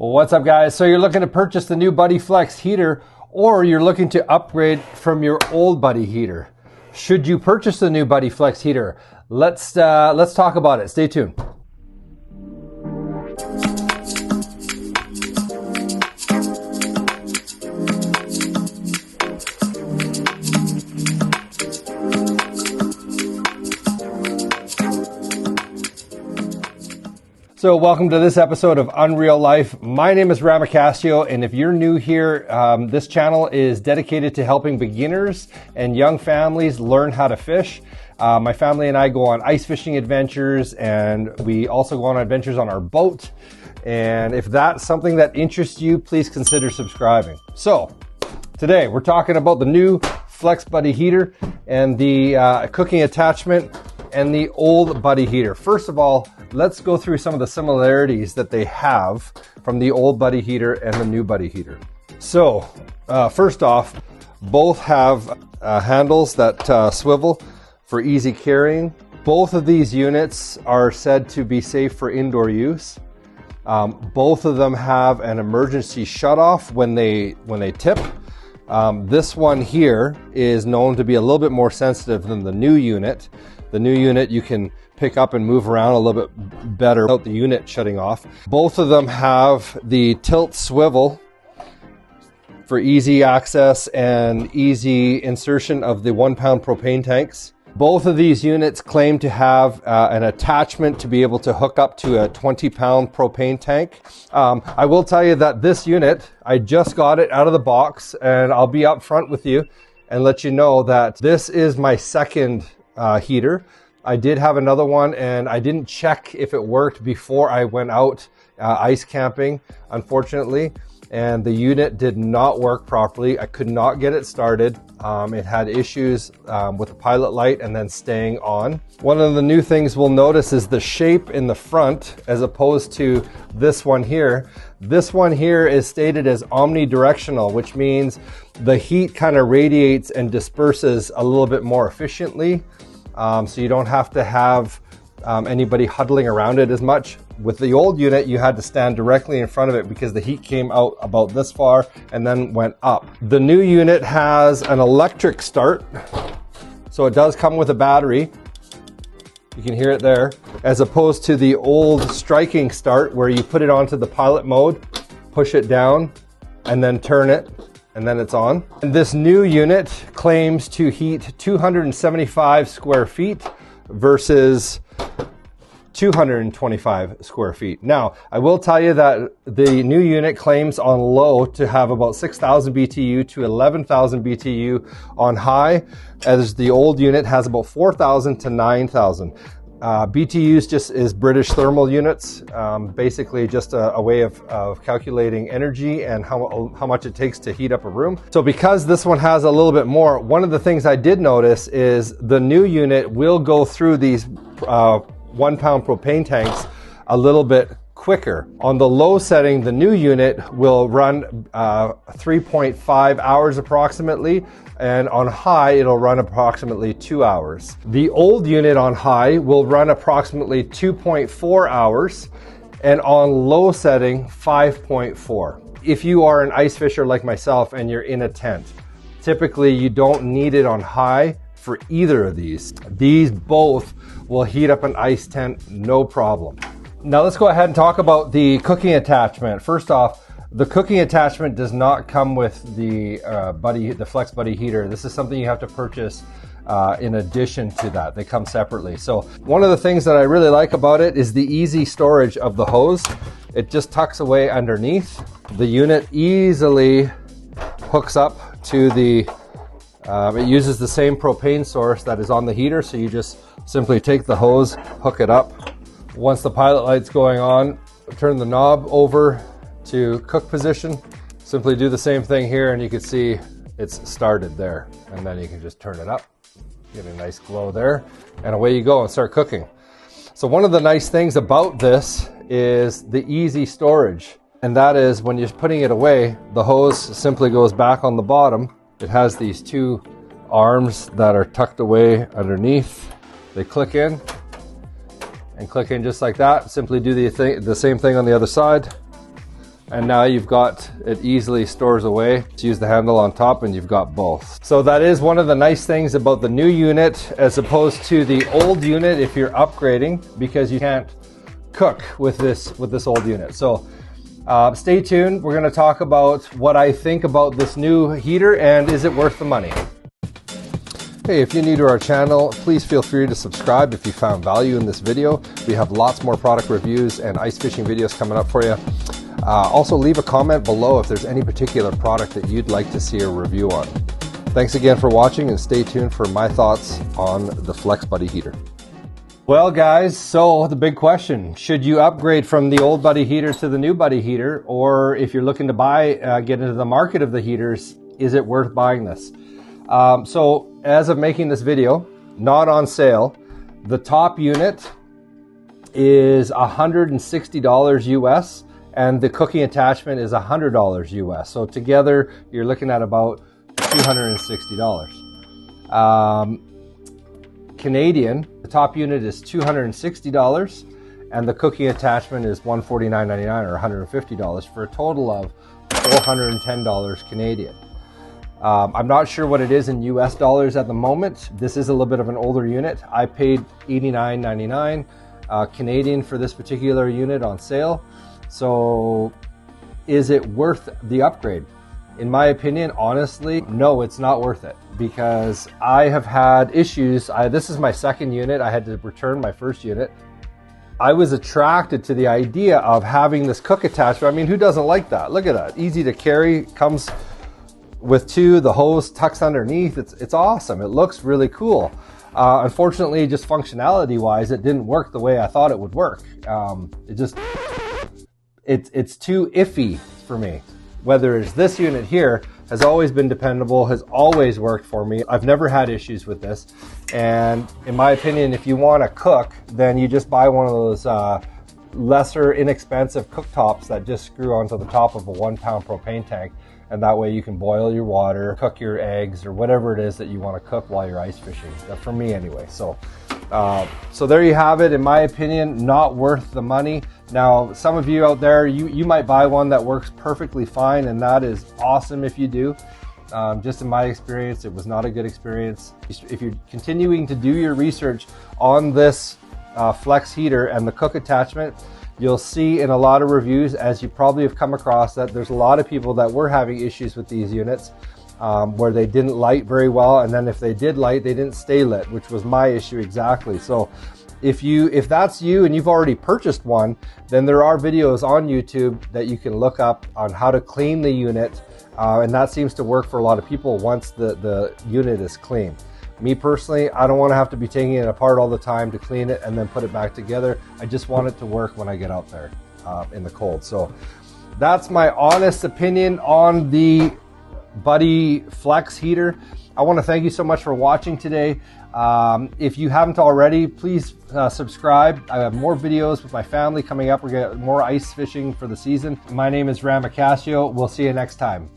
Well, what's up, guys? So you're looking to purchase the new Buddy Flex heater, or you're looking to upgrade from your old Buddy heater. Should you purchase the new Buddy Flex heater? Let's talk about it. Stay tuned. So welcome to this episode of Unreal Life. My name is Ramacastio, and if you're new here, this channel is dedicated to helping beginners and young families learn how to fish. My family and I go on ice fishing adventures, and we also go on adventures on our boat. And if that's something that interests you, please consider subscribing. So today we're talking about the new Flex Buddy heater and the cooking attachment and the old Buddy heater. First of all, let's go through some of the similarities that they have from the old Buddy heater and the new Buddy heater. So first off, both have handles that swivel for easy carrying. Both of these units are said to be safe for indoor use. Both of them have an emergency shutoff when they tip. This one here is known to be a little bit more sensitive than the new unit. The new unit you can pick up and move around a little bit better without the unit shutting off. Both of them have the tilt swivel for easy access and easy insertion of the 1 pound propane tanks. Both of these units claim to have an attachment to be able to hook up to a 20 pound propane tank. I will tell you that this unit, I just got it out of the box, and I'll be up front with you and let you know that this is my second heater. I did have another one, and I didn't check if it worked before I went out ice camping, unfortunately, and the unit did not work properly. I could not get it started. It had issues with the pilot light and then staying on. One of the new things we'll notice is the shape in the front as opposed to this one here. This one here is stated as omnidirectional, which means the heat kind of radiates and disperses a little bit more efficiently. So you don't have to have anybody huddling around it as much. With the old unit, you had to stand directly in front of it because the heat came out about this far and then went up. The new unit has an electric start, so it does come with a battery. You can hear it there, as opposed to the old striking start where you put it onto the pilot mode, push it down, and then turn it, and then it's on. And this new unit claims to heat 275 square feet versus 225 square feet. Now, I will tell you that the new unit claims on low to have about 6,000 BTU to 11,000 BTU on high, as the old unit has about 4,000 to 9,000. BTUs just is British thermal units, basically just a way of calculating energy and how much it takes to heat up a room. So because this one has a little bit more, one of the things I did notice is the new unit will go through these 1 pound propane tanks a little bit quicker. On the low setting, the new unit will run 3.5 hours approximately, and on high, it'll run approximately 2 hours. The old unit on high will run approximately 2.4 hours, and on low setting, 5.4. If you are an ice fisher like myself and you're in a tent, typically you don't need it on high for either of these. These both will heat up an ice tent, no problem. Now let's go ahead and talk about the cooking attachment. First off, the cooking attachment does not come with the Flex Buddy heater. This is something you have to purchase in addition to that. They come separately. So one of the things that I really like about it is the easy storage of the hose. It just tucks away underneath. The unit easily hooks up to the it uses the same propane source that is on the heater, so you just simply take the hose, hook it up. Once the pilot light's going on, turn the knob over to cook position. Simply do the same thing here, and you can see it's started there. And then you can just turn it up, get a nice glow there, and away you go and start cooking. So one of the nice things about this is the easy storage, and that is when you're putting it away, the hose simply goes back on the bottom. It has these two arms that are tucked away underneath. They click in and click in just like that. Simply do the same thing on the other side. And now you've got it easily stores away. Just use the handle on top and you've got both. So that is one of the nice things about the new unit as opposed to the old unit if you're upgrading, because you can't cook with this old unit. So stay tuned. We're going to talk about what I think about this new heater and is it worth the money. Hey, if you're new to our channel, please feel free to subscribe if you found value in this video. We have lots more product reviews and ice fishing videos coming up for you. Also, leave a comment below if there's any particular product that you'd like to see a review on. Thanks again for watching, and stay tuned for my thoughts on the Flex Buddy heater. Well guys, so the big question, should you upgrade from the old Buddy heater to the new Buddy heater? Or if you're looking to get into the market of the heaters, is it worth buying this? So as of making this video, not on sale, the top unit is $160 US. And the cooking attachment is $100 US. So together, you're looking at about $260. Canadian, the top unit is $260, and the cooking attachment is $149.99 or $150 for a total of $410 Canadian. I'm not sure what it is in US dollars at the moment. This is a little bit of an older unit. I paid $89.99 Canadian for this particular unit on sale. So is it worth the upgrade? In my opinion, honestly, no, it's not worth it, because I have had issues. This is my second unit. I had to return my first unit. I was attracted to the idea of having this cook attachment. I mean, who doesn't like that? Look at that, easy to carry, comes with two, the hose tucks underneath. It's awesome. It looks really cool. Unfortunately, just functionality wise, it didn't work the way I thought it would work. It's too iffy for me. Whether it's this unit here has always been dependable, has always worked for me. I've never had issues with this. And in my opinion, if you want to cook, then you just buy one of those lesser inexpensive cooktops that just screw onto the top of a 1 pound propane tank. And that way you can boil your water, cook your eggs, or whatever it is that you want to cook while you're ice fishing. For me anyway. So there you have it. In my opinion, not worth the money. Now, some of you out there, you might buy one that works perfectly fine, and that is awesome if you do. Just in my experience, it was not a good experience. If you're continuing to do your research on this Flex heater and the cook attachment, you'll see in a lot of reviews, as you probably have come across, that there's a lot of people that were having issues with these units where they didn't light very well, and then if they did light, they didn't stay lit, which was my issue exactly. So if that's you and you've already purchased one, then there are videos on YouTube that you can look up on how to clean the unit, and that seems to work for a lot of people once the unit is clean. Me personally, I don't want to have to be taking it apart all the time to clean it and then put it back together. I just want it to work when I get out there in the cold. So that's my honest opinion on the Buddy Flex heater. I want to thank you so much for watching today. If you haven't already, please subscribe. I have more videos with my family coming up. We're getting more ice fishing for the season. My name is Ram Acacio. We'll see you next time.